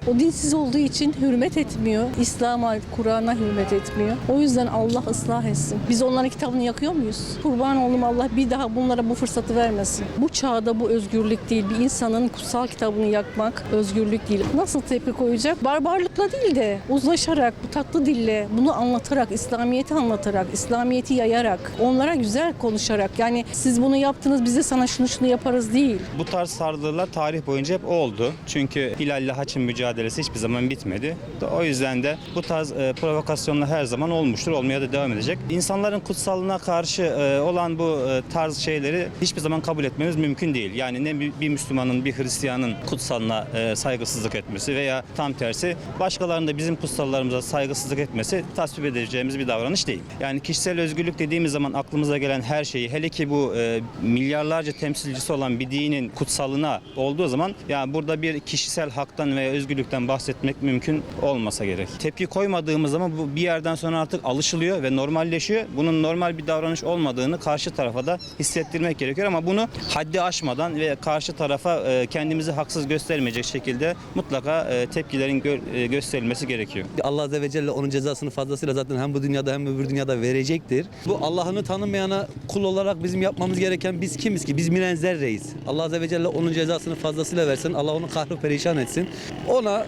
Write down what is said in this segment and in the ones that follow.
O dinsiz olduğu için hürmet etmiyor. İslam'a, Kur'an'a hürmet etmiyor. O yüzden Allah ıslah etsin. Biz onların kitabını yakıyor muyuz? Kurban oldum, Allah bir daha bunlara bu fırsatı vermesin. Bu çağda bu özgürlük değil. Bir insanın kutsal kitabını yakmak özgürlük değil. Nasıl tepki koyacak? Barbarlıkla değil de uzlaşarak, bu tatlı dille, bunu anlatarak, İslamiyet'i anlatarak, İslamiyet'i yayarak, onlara güzel konuşarak. Yani siz bunu yaptınız, biz de sana şunu yaparız değil. Bu tarz saldırılar tarih boyunca hep oldu. Çünkü hilalle haçın mücadelesi hiçbir zaman bitmedi. O yüzden de bu tarz provokasyonlar her zaman olmuştur, olmaya da devam edecek. İnsanların kutsalına karşı olan bu tarz şeyleri hiçbir zaman kabul etmemiz mümkün değil. Yani ne bir Müslümanın, bir Hristiyanın kutsalına saygısızlık etmesi veya tam tersi başkalarının da bizim kutsallarımıza saygısızlık etmesi tasvip edeceğimiz bir davranış değil. Yani kişisel özgürlük dediğimiz zaman aklımıza gelen her şeyi, hele ki bu milyarlarca temsilcisi olan bir dinin kutsalına olduğu zaman yani burada bir kişisel haktan veya özgürlükten bahsetmek mümkün olmasa gerek. Tepki koymadığımız zaman bu bir yerden sonra artık alışılıyor ve normalleşiyor. Bunun normal bir davranış olmadığını karşı tarafa da hissettirmek gerekiyor ama bunu haddi aşmadan ve karşı tarafa kendimizi haksız göstermeyecek şekilde mutlaka tepkilerin gösterilmesi gerekiyor. Allah Azze ve Celle onun cezasını fazlasıyla zaten hem bu dünyada hem öbür dünyada verecektir. Bu Allah'ını tanımayana kul olarak bizim yapmamız gereken biz kimiz ki? Biz miren zerreyiz. Allah Azze ve Celle onun cezasını fazlasıyla versin. Allah onu kahru perişan etsin. Ona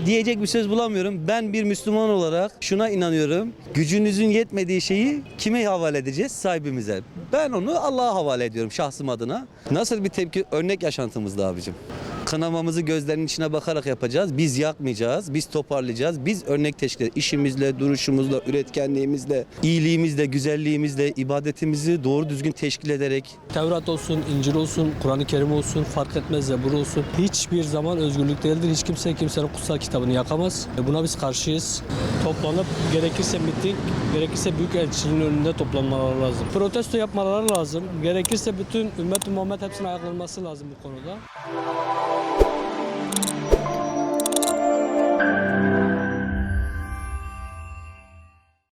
diyecek bir söz bulamıyorum. Ben bir Müslüman olarak şuna inanıyorum. Gücünüzün yetmediği şeyi kime havale edeceğiz? Sahibimize. Ben onu Allah'a havale ediyorum şahsım adına. Nasıl bir tepki? Örnek yaşantımızda abicim. Kınamamızı gözlerinin içine bakarak yapacağız. Biz yakmayacağız, biz toparlayacağız. Biz örnek teşkil edeceğiz. İşimizle, duruşumuzla, üretkenliğimizle, iyiliğimizle, güzelliğimizle, ibadetimizi doğru düzgün teşkil ederek. Tevrat olsun, İncil olsun, Kur'an-ı Kerim olsun, fark etmez, Zebur olsun. Hiçbir zaman özgürlük değildir. Hiç kimse kimsenin kutsal kitabını yakamaz. Buna biz karşıyız. Toplanıp gerekirse miting, gerekirse büyük elçinin önünde toplanmaları lazım. Protesto yapmaları lazım. Gerekirse bütün ümmet-i Muhammed hepsinin ayaklanması lazım bu konuda.